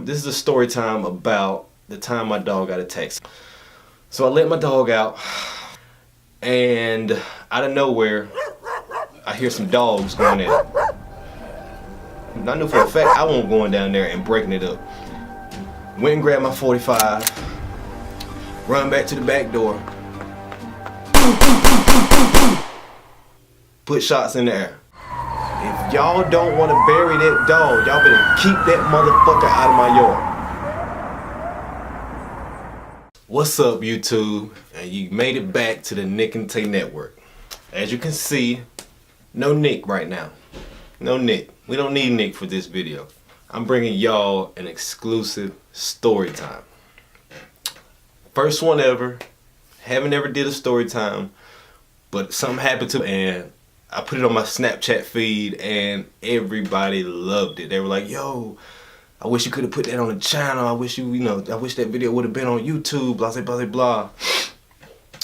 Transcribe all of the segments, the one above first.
This is a story time about the time my dog got attacked. So I let my dog out, and out of nowhere, I hear some dogs going at it. I knew for a fact I wasn't going down there and breaking it up. Went and grabbed my 45, run back to the back door, put shots in the air. If y'all don't want to bury that dog, y'all better keep that motherfucker out of my yard. What's up, YouTube? And you made it back to the Nick and Tay Network. As you can see, no Nick right now. No Nick. We don't need Nick for this video. I'm bringing y'all an exclusive story time. First one ever. Haven't ever did a story time, but something happened to me and I put it on my Snapchat feed and everybody loved it. They were like, yo, I wish you could have put that on the channel. I wish I wish that video would have been on YouTube, blah, blah, blah, blah.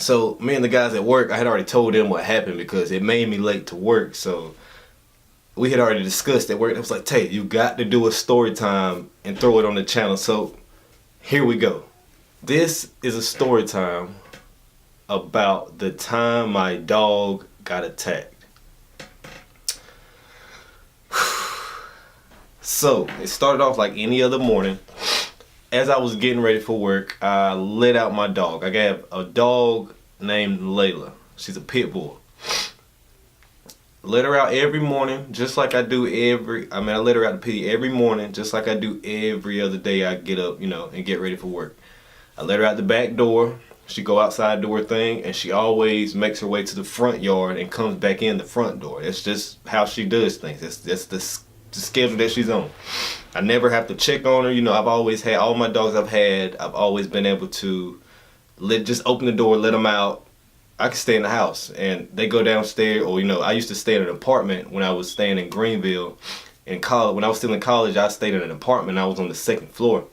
So me and the guys at work, I had already told them what happened because it made me late to work. So we had already discussed at work. It was like, Tay, you got to do a story time and throw it on the channel. So here we go. This is a story time about the time my dog got attacked. So it started off like any other morning. As I was getting ready for work, I let out my dog. I got a dog named Layla. She's a pit bull. Let her out every morning, just like I do I let her out to pee every morning, just like I do every other day I get up, and get ready for work. I let her out the back door. She go outside, do her thing, and she always makes her way to the front yard and comes back in the front door. That's just how she does things. That's the schedule that she's on. I never have to check on her. I've always had, all my dogs I've always been able to just open the door, let them out. I can stay in the house and they go downstairs, or I used to stay in an apartment when I was staying in Greenville in college. When I was still in college, I stayed in an apartment. I was on the second floor.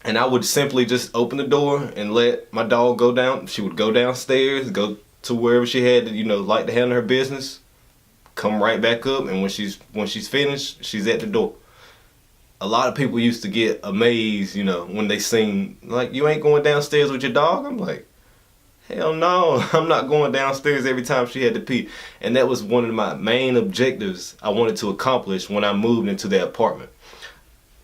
And I would simply just open the door and let my dog go down. She would go downstairs, go to wherever she had to, like to handle her business, come right back up, and when she's finished, she's at the door. A lot of people used to get amazed, when they seen, like, you ain't going downstairs with your dog? I'm like, hell no, I'm not going downstairs every time she had to pee. And that was one of my main objectives I wanted to accomplish when I moved into that apartment.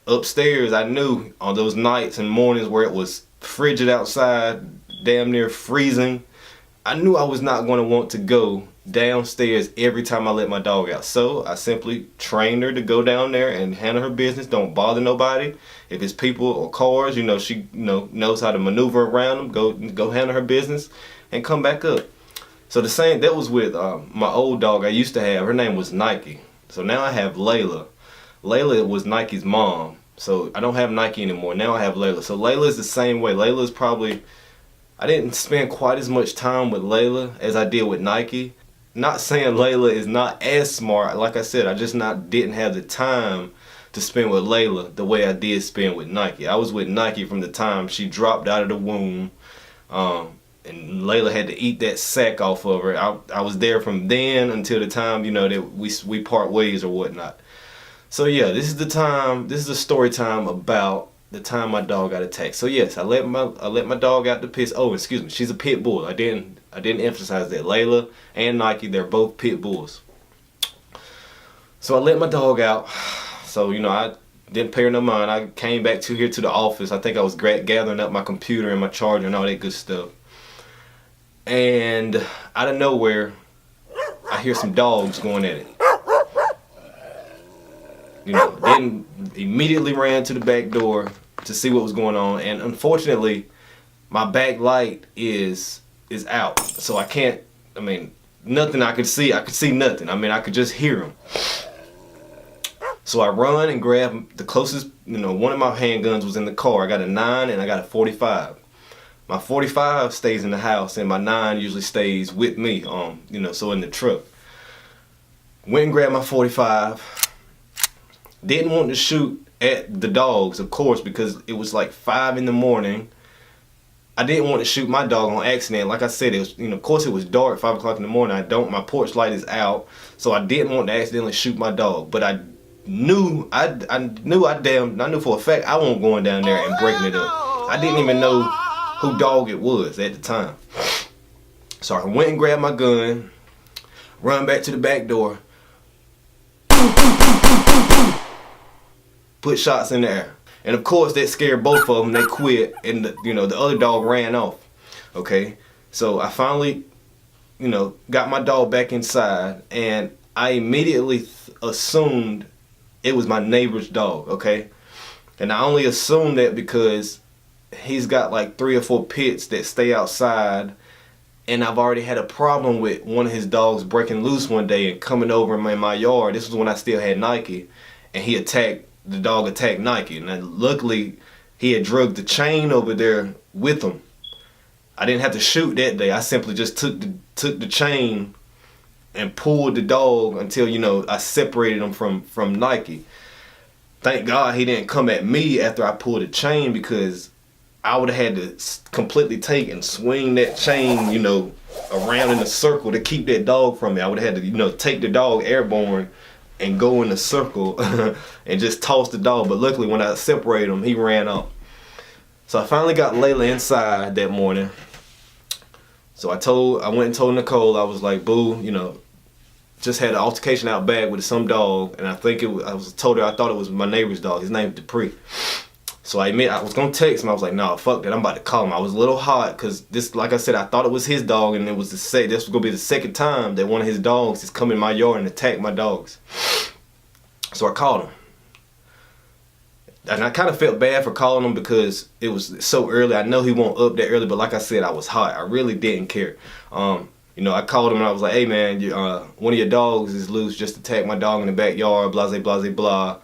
Upstairs, I knew on those nights and mornings where it was frigid outside, damn near freezing, I knew I was not going to want to go downstairs every time I let my dog out. So I simply trained her to go down there and handle her business. Don't bother nobody. If it's people or cars, she knows how to maneuver around them. Go handle her business and come back up. So that was with my old dog I used to have. Her name was Nike. So now I have Layla. Layla was Nike's mom. So I don't have Nike anymore. Now I have Layla. So Layla is the same way. Layla is probably, I didn't spend quite as much time with Layla as I did with Nike. Not saying Layla is not as smart. Like I said, I just didn't have the time to spend with Layla the way I did spend with Nike. I was with Nike from the time she dropped out of the womb, and Layla had to eat that sack off of her. I was there from then until the time that we part ways or whatnot. So yeah, this is the story time about the time my dog got attacked. So yes, I let my dog out to piss. Oh, excuse me, she's a pit bull. I didn't emphasize that. Layla and Nike, they're both pit bulls. So I let my dog out. So I didn't pay her no mind. I came back to the office. I think I was gathering up my computer and my charger and all that good stuff. And out of nowhere, I hear some dogs going at it. Then immediately ran to the back door to see what was going on, and unfortunately my back light is out, so I can't, nothing I could see nothing. I could just hear them. So I run and grab the closest, one of my handguns was in the car. I got a 9 and I got a 45. My 45 stays in the house and my 9 usually stays with me, so in the truck. Went and grabbed my 45. Didn't want to shoot at the dogs, of course, because it was like 5 in the morning. I didn't want to shoot my dog on accident. Like I said, it was, of course it was dark, 5 o'clock in the morning. My porch light is out, so I didn't want to accidentally shoot my dog. But I knew for a fact I wasn't going down there and breaking it up. I didn't even know who dog it was at the time. So I went and grabbed my gun, run back to the back door, put shots in the air. And of course that scared both of them. They quit, and the other dog ran off. Okay, so I finally, got my dog back inside, and I immediately assumed it was my neighbor's dog. Okay, and I only assumed that because he's got like 3 or 4 pits that stay outside, and I've already had a problem with one of his dogs breaking loose one day and coming over in my yard. This was when I still had Nike, and the dog attacked Nike, and then luckily he had drugged the chain over there with him. I didn't have to shoot that day. I simply just took the chain and pulled the dog until I separated him from Nike. Thank God he didn't come at me after I pulled the chain, because I would have had to completely take and swing that chain around in a circle to keep that dog from me. I would have had to take the dog airborne and go in a circle and just toss the dog. But luckily when I separated him, he ran off. So I finally got Layla inside that morning. So I went and told Nicole, I was like, boo, just had an altercation out back with some dog, and I told her I thought it was my neighbor's dog. His name's Dupree. So I was gonna text him. I was like, nah, fuck that. I'm about to call him. I was a little hot because this, like I said, I thought it was his dog, and this was gonna be the second time that one of his dogs has come in my yard and attacked my dogs. So I called him. And I kind of felt bad for calling him because it was so early. I know he won't up that early, but like I said, I was hot. I really didn't care. I called him and I was like, hey man, one of your dogs is loose, just attacked my dog in the backyard, blah, blah, blah, blah.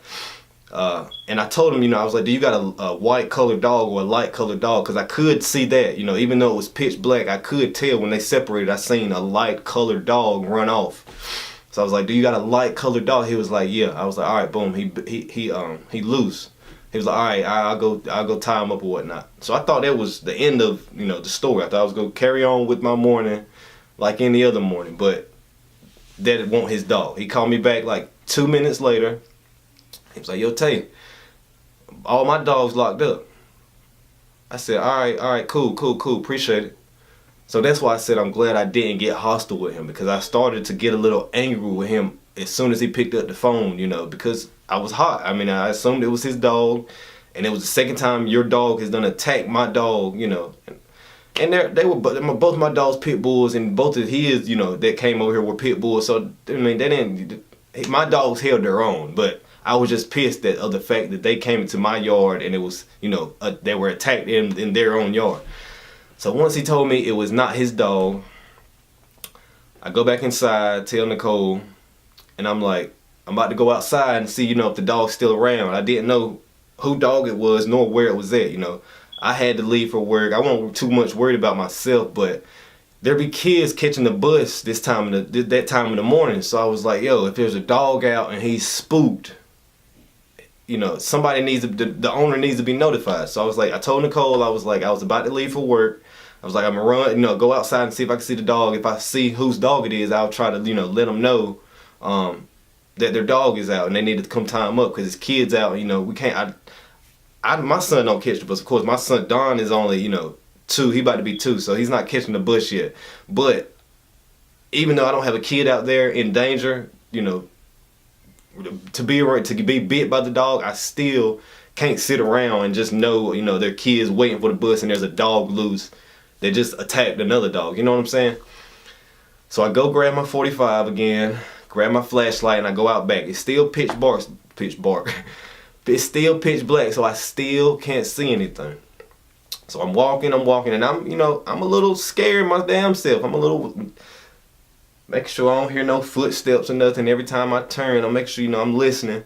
And I told him, I was like, do you got a white colored dog or a light colored dog? Because I could see that, even though it was pitch black, I could tell when they separated, I seen a light colored dog run off. So I was like, do you got a light colored dog? He was like, yeah. I was like, all right, boom, he loose. He was like, all right, I'll go tie him up or whatnot. So I thought that was the end of, the story. I thought I was going to carry on with my morning like any other morning, but that wasn't his dog. He called me back like 2 minutes later. He was like, yo, Tay, all my dogs locked up. I said, all right, cool, appreciate it. So that's why I said I'm glad I didn't get hostile with him, because I started to get a little angry with him as soon as he picked up the phone, because I was hot. I mean, I assumed it was his dog, and it was the second time your dog has done attacked my dog, And they were both my dogs pit bulls, and both of his, that came over here were pit bulls. So I mean, my dogs held their own, but I was just pissed of the fact that they came into my yard and it was, they were attacked in their own yard. So once he told me it was not his dog, I go back inside, tell Nicole, and I'm like, I'm about to go outside and see, if the dog's still around. I didn't know who dog it was nor where it was at, I had to leave for work. I wasn't too much worried about myself, but there be kids catching the bus that time in the morning. So I was like, yo, if there's a dog out and he's spooked, somebody the owner needs to be notified. So I was like, I told Nicole, I was about to leave for work. I was like, I'm gonna run, go outside and see if I can see the dog. If I see whose dog it is, I'll try to, let them know that their dog is out and they need to come tie him up, because his kids out. We can't. My son don't catch the bus. Of course, my son Don is only 2. He about to be 2, so he's not catching the bus yet. But even though I don't have a kid out there in danger, to be bit by the dog, I still can't sit around and just know, their kids waiting for the bus and there's a dog loose that just attacked another dog. You know what I'm saying? So I go grab my 45 again, grab my flashlight, and I go out back. It's still pitch dark. It's still pitch black, so I still can't see anything. So I'm walking, and I'm a little scared my damn self. I'm a little making sure I don't hear no footsteps or nothing. Every time I turn, I'll make sure I'm listening.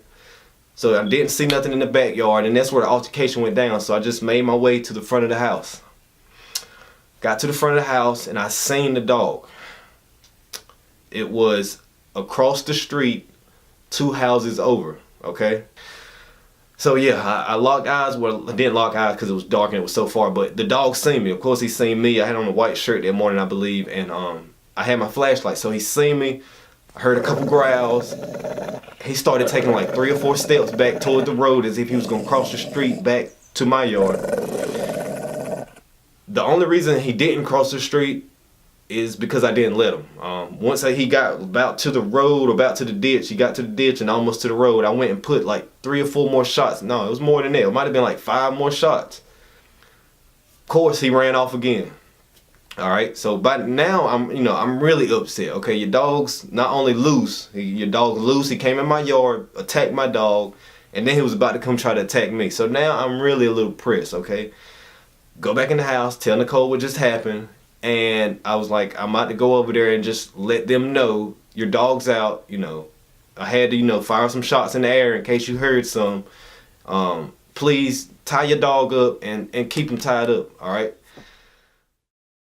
So I didn't see nothing in the backyard, and that's where the altercation went down. So I just made my way to the front of the house. Got to the front of the house, and I seen the dog. It was across the street, 2 houses over. Okay. So yeah, I locked eyes. Well, I didn't lock eyes because it was dark and it was so far, but the dog seen me. Of course, he seen me. I had on a white shirt that morning, I believe, and I had my flashlight. So he seen me. I heard a couple growls. He started taking like 3 or 4 steps back toward the road as if he was gonna cross the street back to my yard. The only reason he didn't cross the street is because I didn't let him. Once he got about to the road, about to the ditch, he got to the ditch and almost to the road, I went and put like 3 or 4 more shots. No, it was more than that. It might have been like 5 more shots. Of course, he ran off again. All right, so by now I'm really upset. Okay, your dog's not only loose, your dog's loose. He came in my yard, attacked my dog, and then he was about to come try to attack me. So now I'm really a little pressed. Okay, go back in the house, tell Nicole what just happened, and I was like, I'm about to go over there and just let them know your dog's out. I had to fire some shots in the air in case you heard some. Please tie your dog up and keep him tied up. All right.